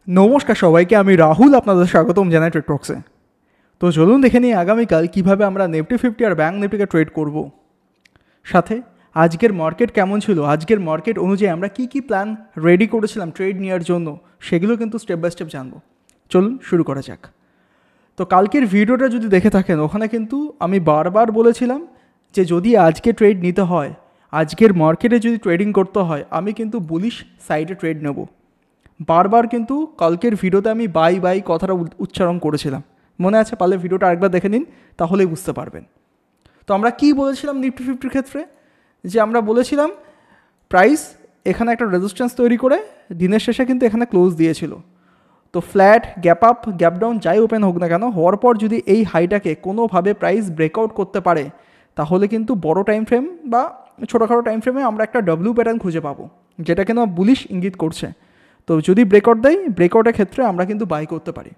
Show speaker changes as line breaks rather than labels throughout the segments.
নমস্কার সবাইকে, আমি রাহুল আপনাদের স্বাগতম জানাই ট্রেড টক্সে। তো চলুন দেখে নিই আগামীকাল কীভাবে আমরা নিফটি 50 আর ব্যাঙ্ক নিফটিকে ট্রেড করব। সাথে আজকের মার্কেট কেমন ছিল, আজকের মার্কেট অনুযায়ী আমরা কী কী প্ল্যান রেডি করেছিলাম ট্রেড নেওয়ার জন্য, সেগুলো কিন্তু স্টেপ বাই স্টেপ জানবো। চলুন শুরু করা যাক। তো কালকের ভিডিওটা যদি দেখে থাকেন, ওখানে কিন্তু আমি বারবার বলেছিলাম যে যদি আজকে ট্রেড নিতে হয়, আজকের মার্কেটে যদি ট্রেডিং করতে হয়, আমি কিন্তু বুলিশ সাইডে ট্রেড নেব। বারবার কিন্তু কালকের ভিডিওতে আমি বাই কথাটা উচ্চারণ করেছিলাম, মনে আছে? পারলে ভিডিওটা আরেকবার দেখে নিন, তাহলেই বুঝতে পারবেন। তো আমরা কি বলেছিলাম নিফটি 50-র ক্ষেত্রে, যে আমরা বলেছিলাম প্রাইস এখানে একটা রেজিস্ট্যান্স তৈরি করে দিনের শেষে কিন্তু এখানে ক্লোজ দিয়েছিল। তো flat, gap up, gap down যাই ওপেন হোক না কেন, হওয়ার পর যদি এই হাইটাকে কোনোভাবে প্রাইস ব্রেকআউট করতে পারে, তাহলে কিন্তু বড় টাইম ফ্রেম বা ছোটোখাটো টাইম ফ্রেমে আমরা একটা ডব্লিউ প্যাটার্ন খুঁজে পাবো, যেটা কিনা বুলিশ ইঙ্গিত করছে। তো যদি ব্রেকআউট দেয়, ব্রেকআউটের ক্ষেত্রে আমরা কিন্তু বাই করতে পারি।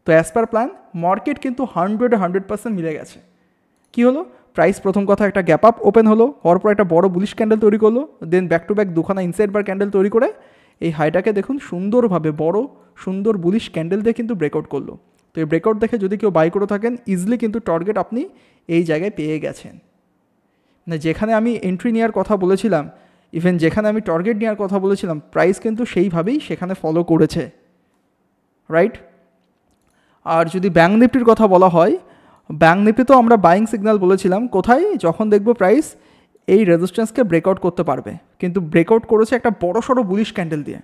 তো অ্যাজ পার প্ল্যান মার্কেট কিন্তু 100% মিলে গেছে। কি হলো? প্রাইস প্রথম কথা একটা গ্যাপ আপ ওপেন হলো, হওয়ার পর একটা বড় বুলিশ ক্যান্ডেল তৈরি করলো, দেন ব্যাক টু ব্যাক দুখানা ইনসাইড বার ক্যান্ডেল তৈরি করে এই হাইটাকে দেখুন সুন্দরভাবে বড় সুন্দর বুলিশ ক্যান্ডেল দিয়ে কিন্তু ব্রেকআউট করলো। তো এই ব্রেকআউট দেখে যদি কেউ বাই করে থাকেন, ইজিলি কিন্তু টার্গেট আপনি এই জায়গায় পেয়ে গেছেন। না, যেখানে আমি এন্ট্রি নেওয়ার কথা বলেছিলাম, ইভেন যেখানে আমি টার্গেট নেওয়ার কথা বলেছিলাম, প্রাইস কিন্তু সেইভাবেই সেখানে ফলো করেছে, রাইট? আর যদি ব্যাঙ্ক নিফটির কথা বলা হয়, ব্যাঙ্ক নিফটিতেও আমরা বাইং সিগন্যাল বলেছিলাম। কোথায়? যখন দেখবো প্রাইস এই রেজিস্ট্যান্সকে ব্রেকআউট করতে পারবে, কিন্তু ব্রেকআউট করেছে একটা বড়সড় বুলিশ ক্যান্ডেল দিয়ে।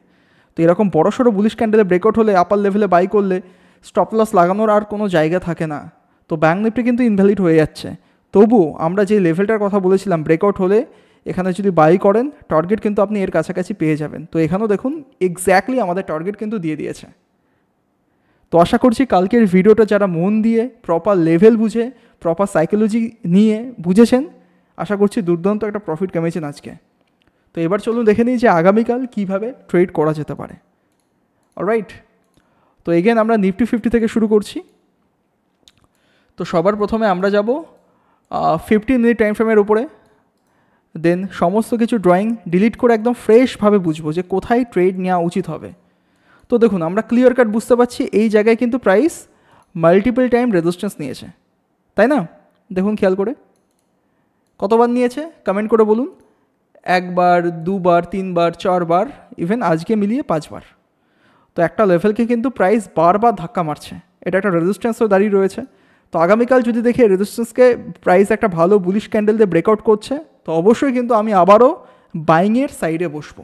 তো এরকম বড়সড় বুলিশ ক্যান্ডেলে ব্রেকআউট হলে আপার লেভেলে বাই করলে স্টপ লস লাগানোর আর কোনো জায়গা থাকে না। তো ব্যাঙ্ক নিফটি কিন্তু ইনভ্যালিড হয়ে যাচ্ছে। তবু আমরা যে লেভেলটার কথা বলেছিলাম, ব্রেকআউট হলে এখানে যদি বাই করেন, টার্গেট কিন্তু আপনি এর কাছাকাছি পেয়ে যাবেন। তো এখানেও দেখুন এক্স্যাক্টলি আমাদের টার্গেট কিন্তু দিয়ে দিয়েছে। তো আশা করছি কালকের ভিডিওটা যারা মন দিয়ে প্রপার লেভেল বুঝে, প্রপার সাইকোলজি নিয়ে বুঝেছেন, আশা করছি দুর্দান্ত একটা প্রফিট কামিয়েছেন আজকে। তো এবার চলুন দেখে নিই যে আগামীকাল কীভাবে ট্রেড করা যেতে পারে। অলরাইট, তো এগেন আমরা নিফটি 50 থেকে শুরু করছি। তো সবার প্রথমে আমরা যাব 15 মিনিট টাইম ফ্রেমের উপরে। দেন সমস্ত কিছু ড্রয়িং ডিলিট করে একদম ফ্রেশভাবে বুঝবো যে কোথায় ট্রেড নেওয়া উচিত হবে। তো দেখুন আমরা ক্লিয়ার কাট বুঝতে পারছি এই জায়গায় কিন্তু প্রাইস মাল্টিপল টাইম রেজিস্ট্যান্স নিয়েছে, তাই না? দেখুন খেয়াল করে কতবার নিয়েছে, কমেন্ট করে বলুন। একবার, দুবার, তিনবার, চারবার, ইভেন আজকে মিলিয়ে 5 বার। তো একটা লেভেলকে কিন্তু প্রাইস বারবার ধাক্কা মারছে, এটা একটা রেজিস্ট্যান্সও দাঁড়িয়ে রয়েছে। তো আগামীকাল যদি দেখে রেজিস্ট্যান্সকে প্রাইস একটা ভালো বুলিশ ক্যান্ডেল দিয়ে ব্রেকআউট করছে, তো অবশ্যই কিন্তু আমি আবারও বাইংয়ের সাইডে বসবো,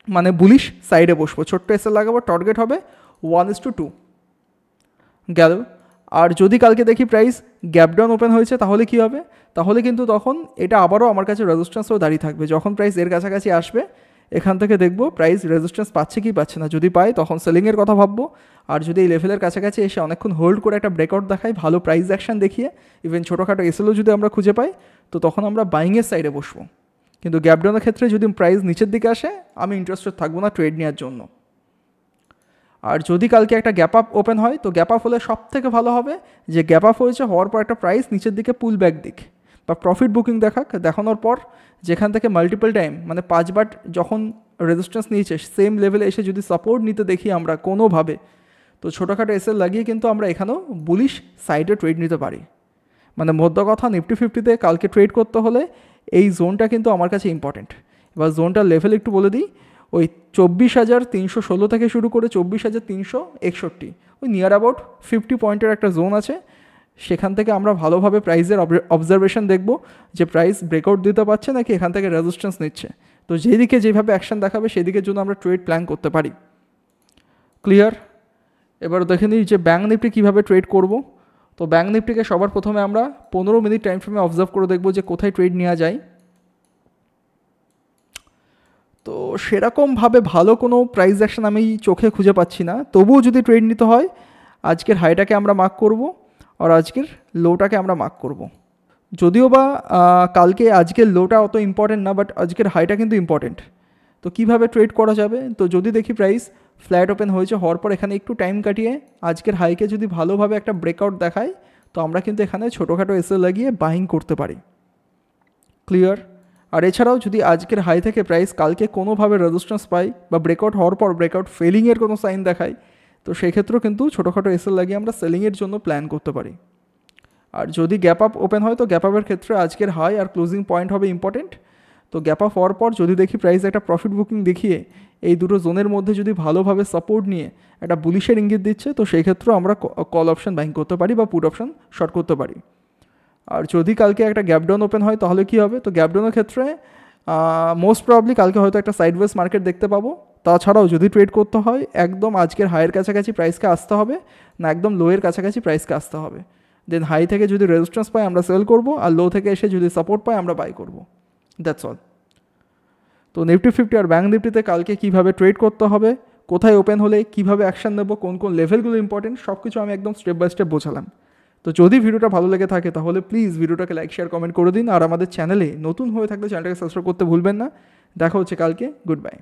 মানে বুলিশ সাইডে বসবো। ছোট্ট এসে লাগাবো, টার্গেট হবে 1:2 গেল। আর যদি কালকে দেখি প্রাইস গ্যাপ ডাউন ওপেন হয়েছে, তাহলে কি হবে? তাহলে কিন্তু তখন এটা আবারও আমার কাছে রেজিস্ট্যান্সও দাঁড়িয়ে থাকবে। যখন প্রাইস এর কাছাকাছি আসবে, এখান থেকে দেখবো প্রাইস রেজিস্ট্যান্স পাচ্ছে কি পাচ্ছে না। যদি পাই তখন সেলিংয়ের কথা ভাববো। আর যদি এই লেভেলের কাছাকাছি এসে অনেকক্ষণ হোল্ড করে একটা ব্রেকআউট দেখায়, ভালো প্রাইস অ্যাকশন দেখিয়ে, ইভেন ছোটোখাটো এসএলও যদি আমরা খুঁজে পাই, তো তখন আমরা বাইংয়ের সাইডে বসবো। কিন্তু গ্যাপ ডাউনের ক্ষেত্রে যদি প্রাইস নিচের দিকে আসে, আমি ইন্টারেস্টেড থাকবো না ট্রেড নেওয়ার জন্য। আর যদি কালকে একটা গ্যাপ আপ ওপেন হয়, তো গ্যাপ আপ হলে সব থেকে ভালো হবে যে গ্যাপ আপ হয়েছে, হওয়ার পর একটা প্রাইস নিচের দিকে পুল ব্যাক দিক বা প্রফিট বুকিং দেখানোর পর যেখান থেকে মাল্টিপল টাইম মানে 5 বার যখন রেজিস্ট্যান্স নিয়েছে, সেম লেভেলে এসে যদি সাপোর্ট নিতে দেখি আমরা কোনোভাবে, তো ছোটোখাটো এসএল লাগিয়ে কিন্তু আমরা এখানেও বুলিশ সাইডে ট্রেড নিতে পারি। মানে মধ্য কথা, নিফটি 50-তে কালকে ট্রেড করতে হলে এই জোনটা কিন্তু আমার কাছে ইম্পর্টেন্ট। এবার জোনটার লেভেল একটু বলে দিই, ওই 24,316 থেকে শুরু করে 24,361, ওই নিয়ার অ্যাবাউট 50 পয়েন্টের একটা জোন আছে। সেখান থেকে আমরা ভালোভাবে প্রাইসের অবজারভেশন দেখব যে প্রাইস ব্রেকআউট দিতে পারছে নাকি এখান থেকে রেজিস্ট্যান্স নিচ্ছে। তো যেদিকে যেভাবে অ্যাকশন দেখাবে সেদিকের জন্য আমরা ট্রেড প্ল্যান করতে পারি। ক্লিয়ার? এবার দেখে নিই যে ব্যাঙ্ক নিফটি কীভাবে ট্রেড করব। তো ব্যাঙ্ক নিফটিকে সবার প্রথমে আমরা 15 মিনিট টাইম ফ্রেমে অবজার্ভ করে দেখব যে কোথায় ট্রেড নেওয়া যায়। তো সেরকমভাবে ভালো কোনো প্রাইস অ্যাকশন আমি চোখে খুঁজে পাচ্ছি না। তবুও যদি ট্রেড নিতে হয়, আজকের হাইটাকে আমরা মার্ক করব আর আজকের লোটাকে আমরা মার্ক করব। যদিও বা কালকে আজকের লোটা অত ইম্পর্টেন্ট না, বাট আজকের হাইটা কিন্তু ইম্পর্টেন্ট। তো কীভাবে ট্রেড করা যাবে? তো যদি দেখি প্রাইস ফ্ল্যাট ওপেন হয়েছে, হওয়ার পর এখানে একটু টাইম কাটিয়ে আজকের হাইকে যদি ভালোভাবে একটা ব্রেকআউট দেখায়, তো আমরা কিন্তু এখানে ছোটোখাটো এসএল লাগিয়ে বাইং করতে পারি। ক্লিয়ার? আর এছাড়াও যদি আজকের হাই থেকে প্রাইস কালকে কোনোভাবে রেজিস্ট্যান্স পাই বা ব্রেকআউট হওয়ার পর ব্রেকআউট ফেলিংয়ের কোনো সাইন দেখায়, তো সেক্ষেত্রেও কিন্তু ছোটোখাটো এসএল লাগিয়ে আমরা সেলিংয়ের জন্য প্ল্যান করতে পারি। আর যদি গ্যাপ আপ ওপেন হয় তো গ্যাপ আপের ক্ষেত্রে আজকের হাই আর ক্লোজিং পয়েন্ট হবে ইম্পর্টেন্ট। তো গ্যাপ আপ হওয়ার পর যদি দেখি প্রাইস একটা প্রফিট বুকিং দেখিয়ে এই দুটো জোনের মধ্যে যদি ভালোভাবে সাপোর্ট নিয়ে একটা বুলিশের ইঙ্গিত দিচ্ছে, তো সেই ক্ষেত্রেও আমরা কল অপশন বাইং করতে পারি বা পুট অপশন শর্ট করতে পারি। আর যদি কালকে একটা গ্যাপ ডাউন ওপেন হয় তাহলে কী হবে, তো গ্যাপ ডাউনের ক্ষেত্রে মোস্ট প্রবলি কালকে হয়তো একটা সাইডওয়েজ মার্কেট দেখতে পাবো। তাছাড়াও যদি ট্রেড করতে হয় একদম আজকের হাইয়ের কাছাকাছি প্রাইসকে আসতে হবে, না একদম লোয়ের কাছাকাছি প্রাইসকে আসতে হবে। দেন হাই থেকে যদি রেজিস্ট্যান্স পাই আমরা সেল করব, আর লো থেকে এসে যদি সাপোর্ট পাই আমরা বাই করব। That's all. তো নিফটি 50 আর ব্যাঙ্ক নিফটিতে কালকে কীভাবে ট্রেড করতে হবে, কোথায় ওপেন হলে কীভাবে অ্যাকশন নেবো, কোন কোন লেভেলগুলো ইম্পর্টেন্ট, সব কিছু আমি একদম স্টেপ বাই স্টেপ বোঝালাম। তো যদি ভিডিওটা ভালো লেগে থাকে তাহলে প্লিজ ভিডিওটাকে লাইক শেয়ার কমেন্ট করে দিন, আর আমাদের চ্যানেলে নতুন হয়ে থাকলে চ্যানেলটাকে সাবস্ক্রাইব করতে ভুলবেন না। দেখা হচ্ছে কালকে। Good bye.